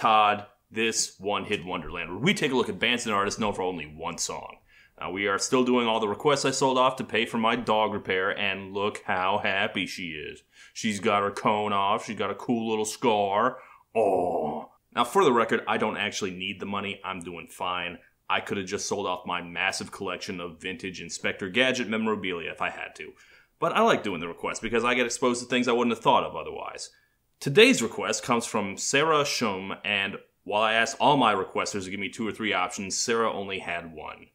Todd, this one-hit wonderland, where we take a look at bands and artists known for only one song. Now, we are still doing all the requests I sold off to pay for my dog repair, and look how happy she is. She's got her cone off, she's got a cool little scar. Oh. Now, for the record, I don't actually need the money, I'm doing fine. I could have just sold off my massive collection of vintage Inspector Gadget memorabilia if I had to. But I like doing the requests because I get exposed to things I wouldn't have thought of otherwise. Today's request comes from Sarah Shum, and while I asked all my requesters to give me 2 or 3 options, Sarah only had 1.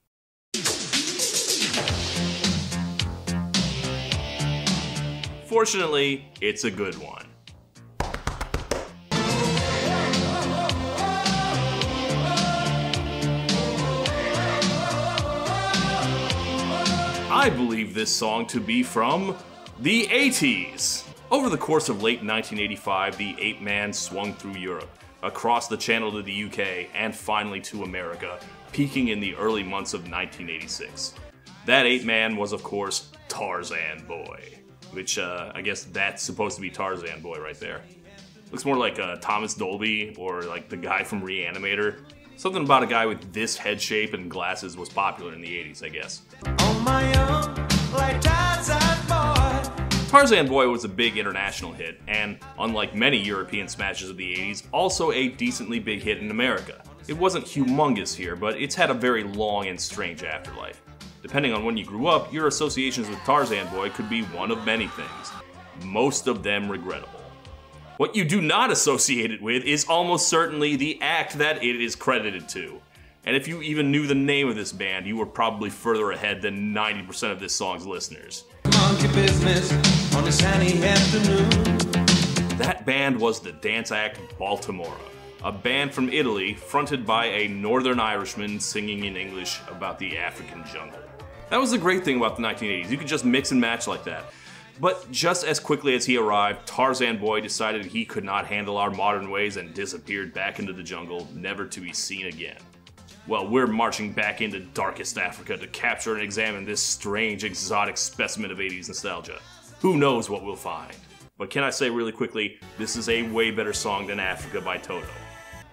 Fortunately, it's a good one. I believe this song to be from the 80s. Over the course of late 1985, the 8-man swung through Europe, across the channel to the UK, and finally to America, peaking in the early months of 1986. That 8-man was, of course, Tarzan Boy, which I guess that's supposed to be Tarzan Boy right there. Looks more like Thomas Dolby or like the guy from Reanimator. Something about a guy with this head shape and glasses was popular in the 80s, I guess. On my own, like Tarzan Boy. Tarzan Boy was a big international hit, and unlike many European smashes of the 80s, also a decently big hit in America. It wasn't humongous here, but it's had a very long and strange afterlife. Depending on when you grew up, your associations with Tarzan Boy could be one of many things, most of them regrettable. What you do not associate it with is almost certainly the act that it is credited to. And if you even knew the name of this band, you were probably further ahead than 90% of this song's listeners. Monkey business on a sunny afternoon. That band was the dance act Baltimora, a band from Italy fronted by a Northern Irishman singing in English about the African jungle. That was the great thing about the 1980s, you could just mix and match like that. But just as quickly as he arrived, Tarzan Boy decided he could not handle our modern ways and disappeared back into the jungle, never to be seen again. Well, we're marching back into darkest Africa to capture and examine this strange, exotic specimen of 80s nostalgia. Who knows what we'll find? But can I say really quickly, this is a way better song than Africa by Toto.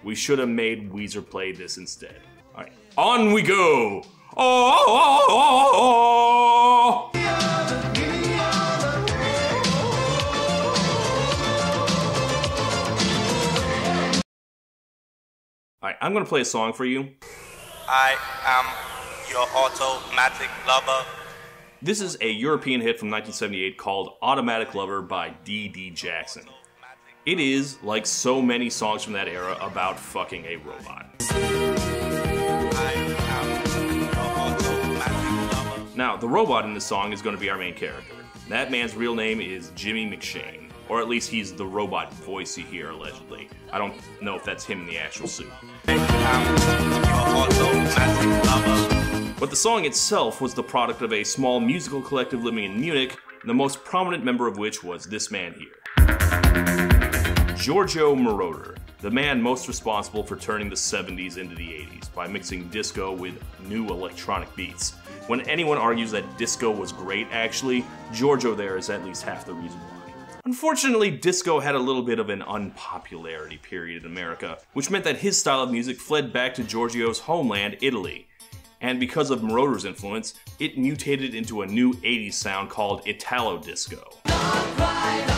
We should have made Weezer play this instead. Alright, on we go! Oh! Alright, I'm gonna play a song for you. I am your automatic lover. This is a European hit from 1978 called Automatic Lover by D.D. Jackson. It is, like so many songs from that era, about fucking a robot. Now, the robot in this song is going to be our main character. That man's real name is Jimmy McShane. Or at least he's the robot voice you hear, allegedly. I don't know if that's him in the actual suit. But the song itself was the product of a small musical collective living in Munich, the most prominent member of which was this man here. Giorgio Moroder, the man most responsible for turning the 70s into the 80s by mixing disco with new electronic beats. When anyone argues that disco was great, actually, Giorgio there is at least half the reason why. Unfortunately, disco had a little bit of an unpopularity period in America, which meant that his style of music fled back to Giorgio's homeland, Italy. And because of Moroder's influence, it mutated into a new 80s sound called Italo Disco. I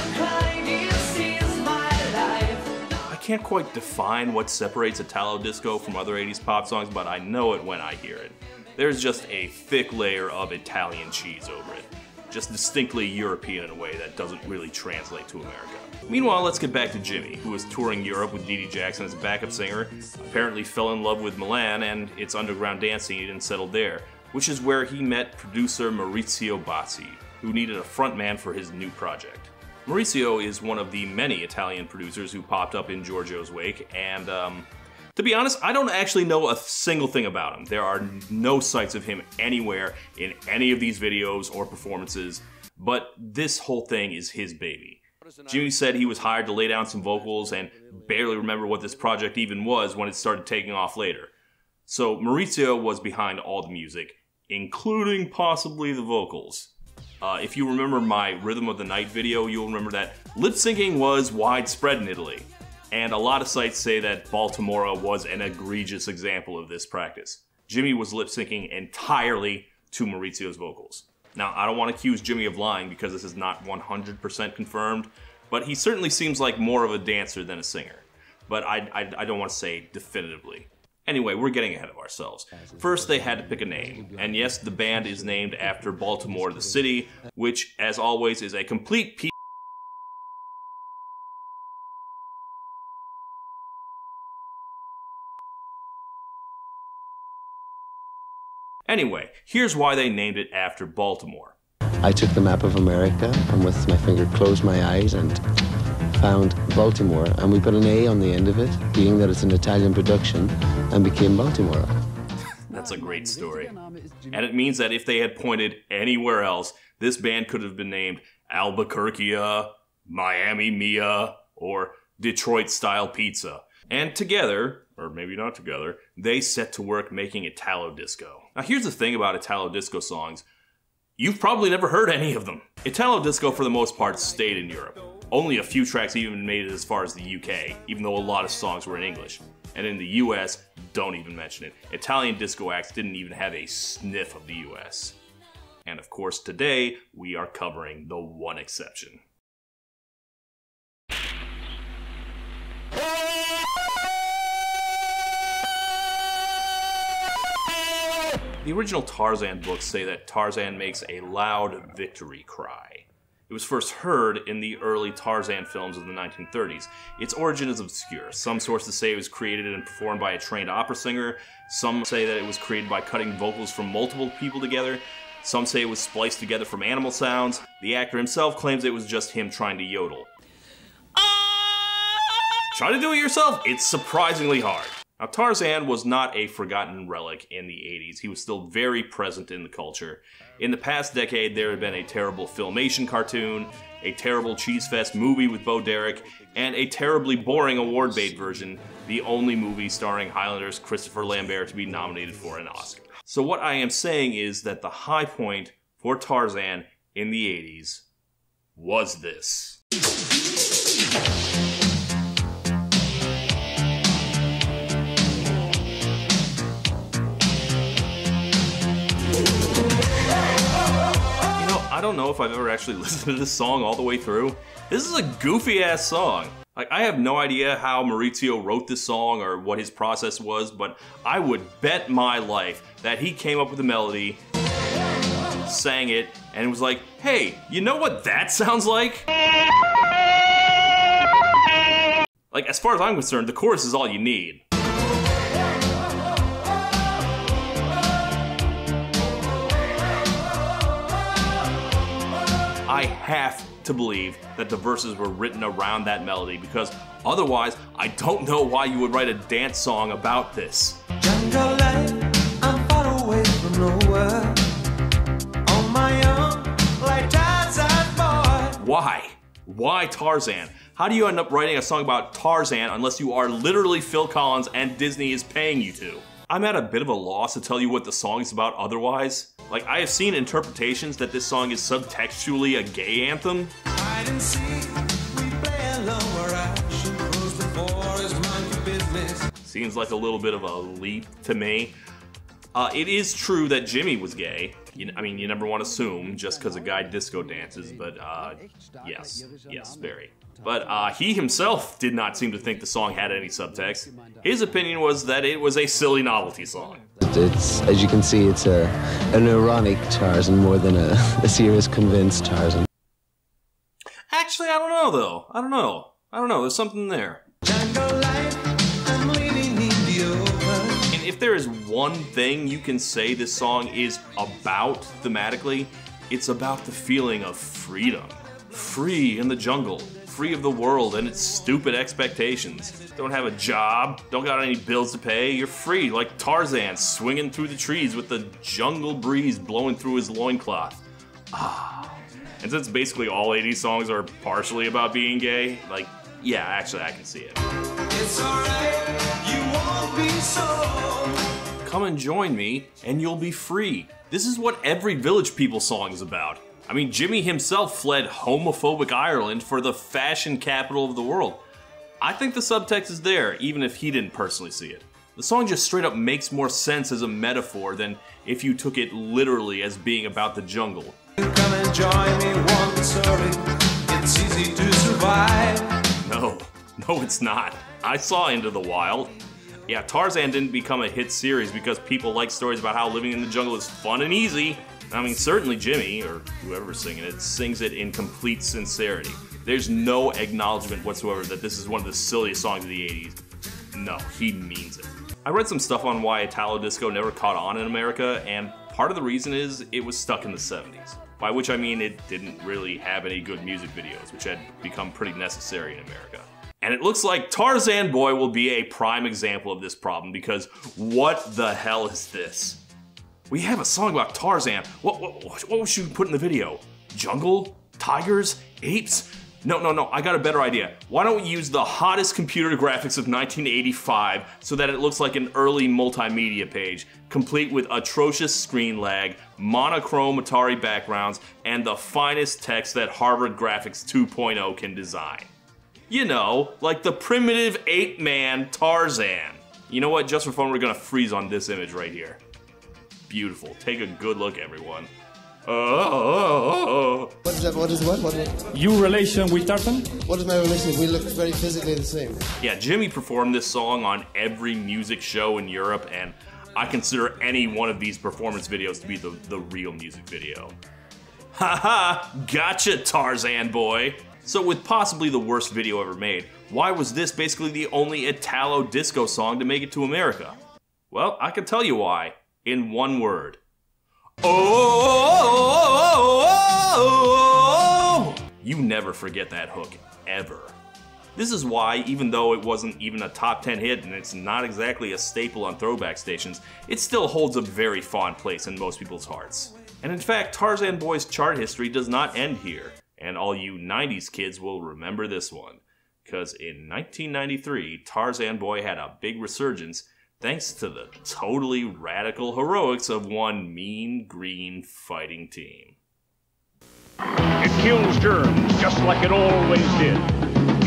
can't quite define what separates Italo Disco from other 80s pop songs, but I know it when I hear it. There's just a thick layer of Italian cheese over it. Just distinctly European in a way that doesn't really translate to America. Meanwhile, let's get back to Jimmy, who was touring Europe with D.D. Jackson as a backup singer, apparently fell in love with Milan and its underground dance scene and settled there, which is where he met producer Maurizio Bazzi, who needed a frontman for his new project. Maurizio is one of the many Italian producers who popped up in Giorgio's wake, and to be honest, I don't actually know a single thing about him. There are no sights of him anywhere in any of these videos or performances, but this whole thing is his baby. Jimmy said he was hired to lay down some vocals and barely remember what this project even was when it started taking off later. So Maurizio was behind all the music, including possibly the vocals. If you remember my Rhythm of the Night video, you'll remember that lip syncing was widespread in Italy. And a lot of sites say that Baltimora was an egregious example of this practice. Jimmy was lip-syncing entirely to Maurizio's vocals. Now, I don't want to accuse Jimmy of lying because this is not 100% confirmed, but he certainly seems like more of a dancer than a singer. But I don't want to say definitively. Anyway, we're getting ahead of ourselves. First, they had to pick a name. And yes, the band is named after Baltimore, the city, which, as always, is a complete piece. Anyway, here's why they named it after Baltimore. I took the map of America and with my finger closed my eyes and found Baltimore, and we put an A on the end of it, being that it's an Italian production, and became Baltimora. That's a great story. And it means that if they had pointed anywhere else, this band could have been named Albuquerquea, Miami Mia, or Detroit Style Pizza. And together, or maybe not together, they set to work making Italo disco. Now here's the thing about Italo disco songs. You've probably never heard any of them. Italo disco for the most part stayed in Europe. Only a few tracks even made it as far as the UK, even though a lot of songs were in English. And in the US, don't even mention it. Italian disco acts didn't even have a sniff of the US. And of course today, we are covering the one exception. The original Tarzan books say that Tarzan makes a loud victory cry. It was first heard in the early Tarzan films of the 1930s. Its origin is obscure. Some sources say it was created and performed by a trained opera singer. Some say that it was created by cutting vocals from multiple people together. Some say it was spliced together from animal sounds. The actor himself claims it was just him trying to yodel. Try to do it yourself? It's surprisingly hard. Now, Tarzan was not a forgotten relic in the 80s. He was still very present in the culture. In the past decade, there had been a terrible Filmation cartoon, a terrible Cheese Fest movie with Bo Derek, and a terribly boring award bait version, the only movie starring Highlander's Christopher Lambert to be nominated for an Oscar. So what I am saying is that the high point for Tarzan in the 80s was this. I don't know if I've ever actually listened to this song all the way through. This is a goofy-ass song. Like, I have no idea how Maurizio wrote this song or what his process was, but I would bet my life that he came up with the melody, sang it, and was like, hey, you know what that sounds like? Like, as far as I'm concerned, the chorus is all you need. I have to believe that the verses were written around that melody because otherwise, I don't know why you would write a dance song about this. Jungle life, I'm far away from nowhere. On my own, like Tarzan boy. Why? Why Tarzan? How do you end up writing a song about Tarzan unless you are literally Phil Collins and Disney is paying you to? I'm at a bit of a loss to tell you what the song is about otherwise. Like, I have seen interpretations that this song is subtextually a gay anthem. Hide and seek, we play alone where action grows before his monkey business. Seems like a little bit of a leap to me. It is true that Jimmy was gay. I mean, you never want to assume just because a guy disco dances, but yes, very. But he himself did not seem to think the song had any subtext. His opinion was that it was a silly novelty song. It's, as you can see, it's an ironic Tarzan more than a serious convinced Tarzan. Actually, I don't know though. I don't know. There's something there. Jungle life, I'm leaning in the open. And if there is one thing you can say this song is about thematically, it's about the feeling of freedom. Free in the jungle. Free of the world and its stupid expectations. Don't have a job, don't got any bills to pay, you're free like Tarzan swinging through the trees with the jungle breeze blowing through his loincloth. And since basically all 80s songs are partially about being gay, like, yeah, actually I can see it. It's alright, you won't be so. Come and join me and you'll be free. This is what every Village People song is about. I mean, Jimmy himself fled homophobic Ireland for the fashion capital of the world. I think the subtext is there, even if he didn't personally see it. The song just straight up makes more sense as a metaphor than if you took it literally as being about the jungle. Come and join me once, sorry. It's easy to survive. No, it's not. I saw Into the Wild. Yeah, Tarzan didn't become a hit series because people like stories about how living in the jungle is fun and easy. I mean, certainly Jimmy, or whoever's singing it, sings it in complete sincerity. There's no acknowledgement whatsoever that this is one of the silliest songs of the 80s. No, he means it. I read some stuff on why Italo disco never caught on in America, and part of the reason is it was stuck in the 70s. By which I mean it didn't really have any good music videos, which had become pretty necessary in America. And it looks like Tarzan Boy will be a prime example of this problem, because what the hell is this? We have a song about Tarzan. What should we put in the video? Jungle? Tigers? Apes? No, I got a better idea. Why don't we use the hottest computer graphics of 1985 so that it looks like an early multimedia page, complete with atrocious screen lag, monochrome Atari backgrounds, and the finest text that Harvard Graphics 2.0 can design. You know, like the primitive ape-man Tarzan. You know what, just for fun, we're gonna freeze on this image right here. Beautiful. Take a good look, everyone. What is that? What is what? Your relation with Tarzan? What is my relation? We look very physically the same. Yeah, Jimmy performed this song on every music show in Europe, and I consider any one of these performance videos to be the real music video. Haha, gotcha, Tarzan Boy! So with possibly the worst video ever made, why was this basically the only Italo disco song to make it to America? Well, I can tell you why, in one word. Oh! You never forget that hook, ever. This is why, even though it wasn't even a top 10 hit and it's not exactly a staple on throwback stations, it still holds a very fond place in most people's hearts. And in fact, Tarzan Boy's chart history does not end here, and all you 90s kids will remember this one. Because in 1993, Tarzan Boy had a big resurgence thanks to the totally radical heroics of one mean green fighting team. It kills germs just like it always did.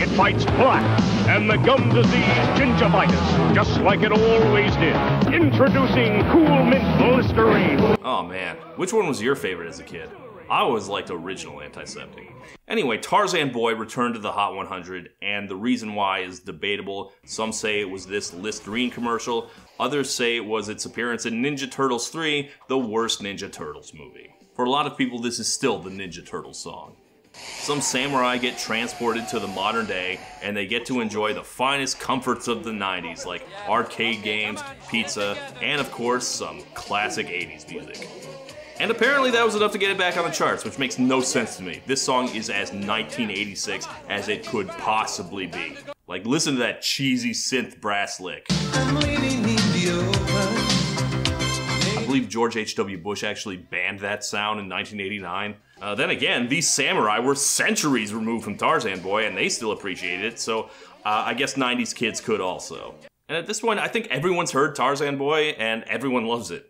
It fights black and the gum disease gingivitis just like it always did. Introducing Cool Mint Listerine. Oh man, which one was your favorite as a kid? I always liked original antiseptic. Anyway, Tarzan Boy returned to the Hot 100, and the reason why is debatable. Some say it was this Listerine commercial, others say it was its appearance in Ninja Turtles 3, the worst Ninja Turtles movie. For a lot of people, this is still the Ninja Turtles song. Some samurai get transported to the modern day, and they get to enjoy the finest comforts of the 90s, like arcade games, pizza, and of course, some classic 80s music. And apparently that was enough to get it back on the charts, which makes no sense to me. This song is as 1986 as it could possibly be. Like, listen to that cheesy synth brass lick. I believe George H.W. Bush actually banned that sound in 1989. Then again, these samurai were centuries removed from Tarzan Boy, and they still appreciated it, so I guess 90s kids could also. And at this point, I think everyone's heard Tarzan Boy, and everyone loves it.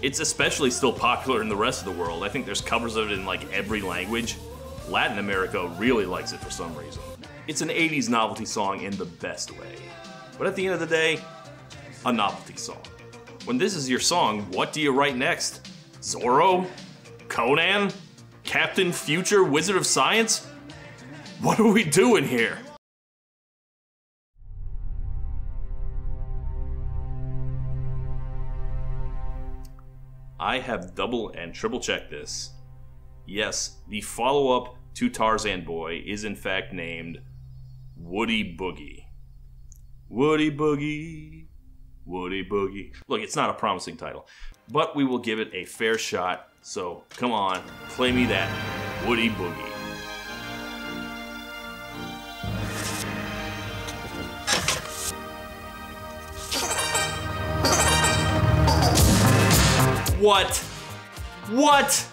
It's especially still popular in the rest of the world. I think there's covers of it in like every language. Latin America really likes it for some reason. It's an 80s novelty song in the best way. But at the end of the day, a novelty song. When this is your song, what do you write next? Zorro? Conan? Captain Future Wizard of Science? What are we doing here? I have double and triple checked this. Yes, the follow-up to Tarzan Boy is in fact named Woody Boogie. Woody Boogie, Woody Boogie. Look, it's not a promising title, but we will give it a fair shot, so come on, play me that Woody Boogie. What? What?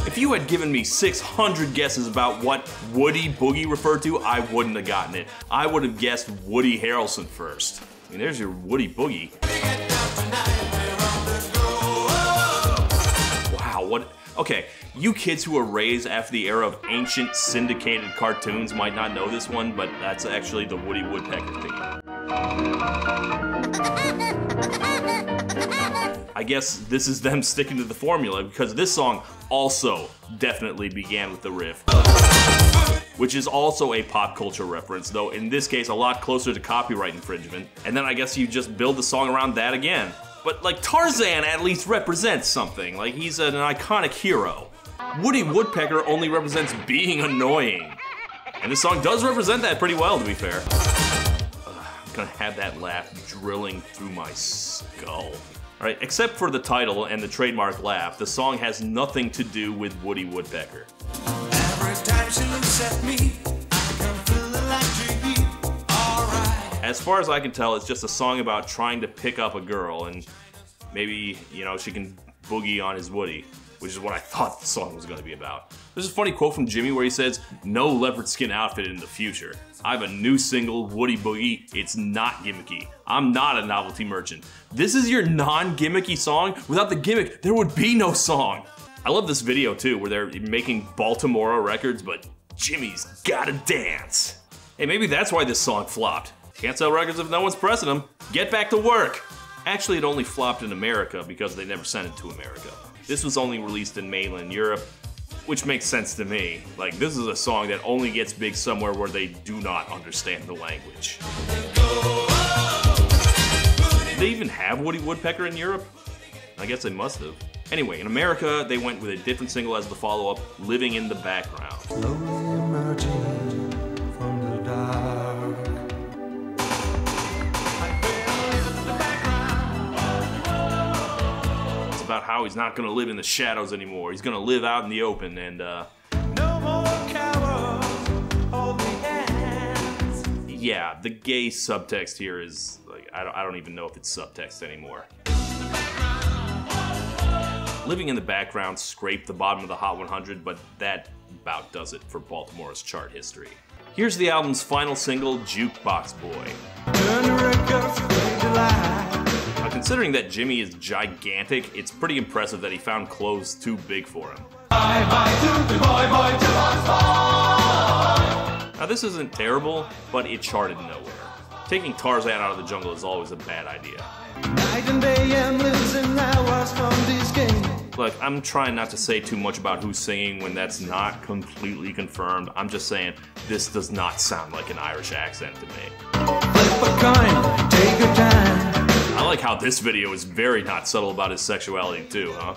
If you had given me 600 guesses about what Woody Boogie referred to, I wouldn't have gotten it. I would have guessed Woody Harrelson first. I mean, there's your Woody Boogie. what... Okay, you kids who were raised after the era of ancient syndicated cartoons might not know this one, but that's actually the Woody Woodpecker theme. I guess this is them sticking to the formula, because this song also definitely began with the riff, which is also a pop culture reference, though in this case a lot closer to copyright infringement, and then I guess you just build the song around that again. But like, Tarzan at least represents something, like he's an iconic hero. Woody Woodpecker only represents being annoying, and this song does represent that pretty well, to be fair. I'm gonna have that laugh drilling through my skull. Alright, except for the title and the trademark laugh, the song has nothing to do with Woody Woodpecker. Every time she looks at me, I can feel the electric heat. Alright. As far as I can tell, it's just a song about trying to pick up a girl, and maybe, you know, she can boogie on his Woody, which is what I thought the song was going to be about. There's a funny quote from Jimmy where he says, "No leopard skin outfit in the future. I have a new single, Woody Boogie. It's not gimmicky. I'm not a novelty merchant." This is your non-gimmicky song? Without the gimmick, there would be no song. I love this video too, where they're making Baltimora records, but Jimmy's gotta dance. Hey, maybe that's why this song flopped. Can't sell records if no one's pressing them. Get back to work. Actually, it only flopped in America because they never sent it to America. This was only released in mainland Europe, which makes sense to me. Like, this is a song that only gets big somewhere where they do not understand the language. Did they even have Woody Woodpecker in Europe? I guess they must have. Anyway, in America, they went with a different single as the follow-up, Living in the Background. Slowly emerging from the dark. It's about how he's not gonna live in the shadows anymore. He's gonna live out in the open, and No more cowards, hold me hands. yeah, the gay subtext here is, like, I don't even know if it's subtext anymore. Living in the Background scraped the bottom of the Hot 100, but that about does it for Baltimora's chart history. Here's the album's final single, Jukebox Boy. Turn the records to July. Now, considering that Jimmy is gigantic, it's pretty impressive that he found clothes too big for him. Bye bye to the boy, boy, jukebox boy. Now, this isn't terrible, but it charted nowhere. Taking Tarzan out of the jungle is always a bad idea. Night and day I'm losing hours from this game. Look, I'm trying not to say too much about who's singing when that's not completely confirmed. I'm just saying, this does not sound like an Irish accent to me. Flip a coin, take your time. I like how this video is very not subtle about his sexuality too, huh?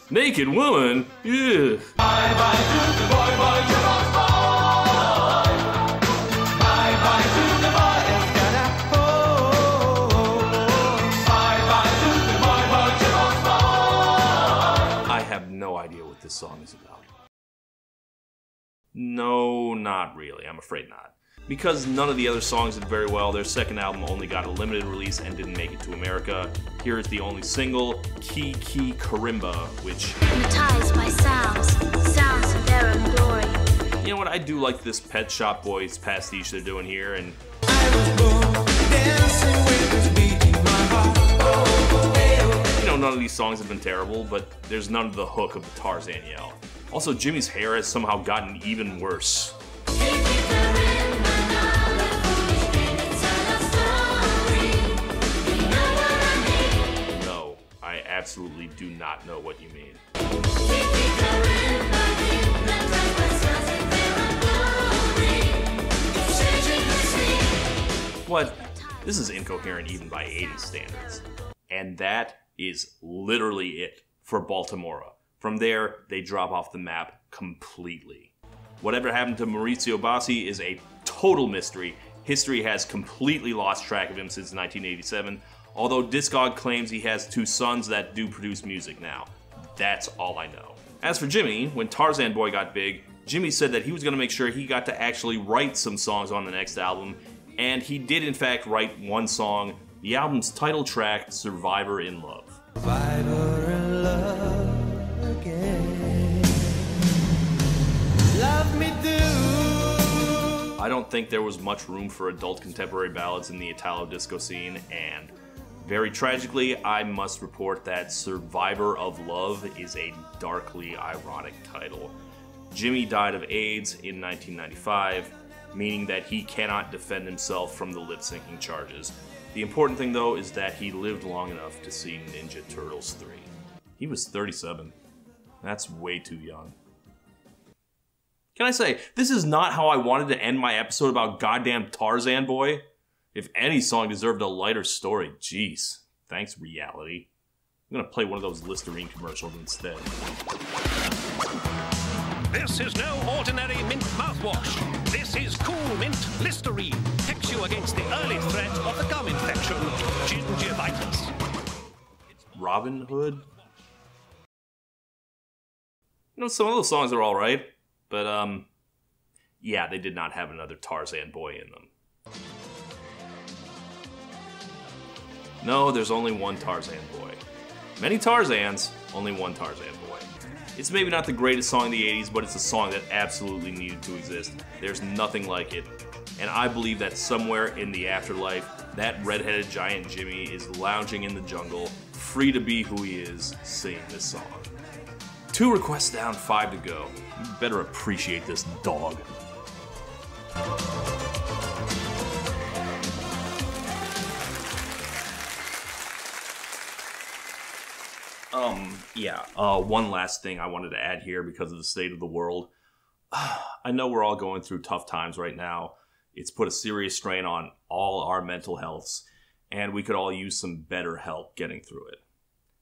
Naked woman? Yeah. Bye bye to the boy, boy, jukebox boy. Bye bye to the boy, it's gotta hold. Bye bye to the boy, boy, jukebox boy. I have no idea what this song is about. No, not really. I'm afraid not. Because none of the other songs did very well, their second album only got a limited release and didn't make it to America. Here is the only single, Kiki Karimba, which... Hypnotized by sounds of their own glory. You know what, I do like this Pet Shop Boys pastiche they're doing here, and... I was born dancing with this beat in my heart. You know, none of these songs have been terrible, but there's none of the hook of the Tarzan yell. Also, Jimmy's hair has somehow gotten even worse. No, I absolutely do not know what you mean. What? This is incoherent even by 80s standards. And that is literally it for Baltimora. From there, they drop off the map completely. Whatever happened to Maurizio Bassi is a total mystery. History has completely lost track of him since 1987, although Discog claims he has 2 sons that do produce music now. That's all I know. As for Jimmy, when Tarzan Boy got big, Jimmy said that he was going to make sure he got to actually write some songs on the next album, and he did in fact write one song, the album's title track, Survivor in Love. Survivor in love again. Love me do. I don't think there was much room for adult contemporary ballads in the Italo disco scene, and Very tragically, I must report that Survivor of Love is a darkly ironic title. Jimmy died of AIDS in 1995, meaning that he cannot defend himself from the lip-syncing charges. The important thing, though, is that he lived long enough to see Ninja Turtles 3. He was 37. That's way too young. Can I say, this is not how I wanted to end my episode about goddamn Tarzan Boy? If any song deserved a lighter story, jeez. Thanks, reality. I'm gonna play one of those Listerine commercials instead. This is no ordinary mint mouthwash. This is Cool Mint Listerine. Protects you against the early threat of the gum infection, gingivitis. Robin Hood? You know, some of those songs are alright, but, yeah, they did not have another Tarzan Boy in them. No, there's only one Tarzan Boy. Many Tarzans, only one Tarzan Boy. It's maybe not the greatest song in the 80s, but it's a song that absolutely needed to exist. There's nothing like it. And I believe that somewhere in the afterlife, that red-headed giant Jimmy is lounging in the jungle, free to be who he is, singing this song. 2 requests down, 5 to go. You better appreciate this dog. One last thing I wanted to add here because of the state of the world. I know we're all going through tough times right now. It's put a serious strain on all our mental healths, and we could all use some better help getting through it.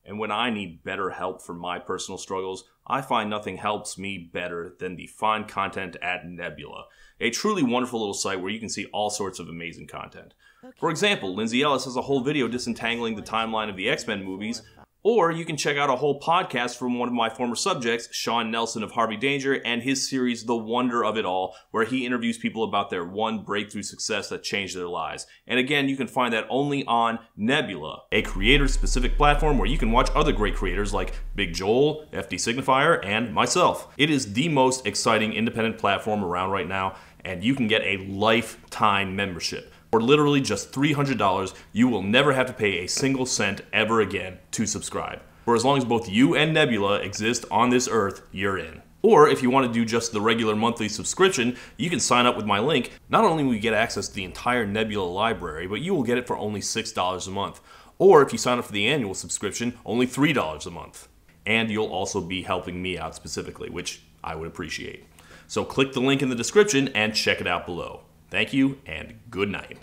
And when I need better help for my personal struggles, I find nothing helps me better than the fine content at Nebula, a truly wonderful little site where you can see all sorts of amazing content. For example, Lindsay Ellis has a whole video disentangling the timeline of the X-Men movies, or you can check out a whole podcast from one of my former subjects, Sean Nelson of Harvey Danger, and his series, The Wonder of It All, where he interviews people about their one breakthrough success that changed their lives. And again, you can find that only on Nebula, a creator-specific platform where you can watch other great creators like Big Joel, FD Signifier, and myself. It is the most exciting independent platform around right now, and you can get a lifetime membership. For literally just $300, you will never have to pay a single cent ever again to subscribe. For as long as both you and Nebula exist on this earth, you're in. Or if you want to do just the regular monthly subscription, you can sign up with my link. Not only will you get access to the entire Nebula library, but you will get it for only $6 a month. Or if you sign up for the annual subscription, only $3 a month. And you'll also be helping me out specifically, which I would appreciate. So click the link in the description and check it out below. Thank you, and good night.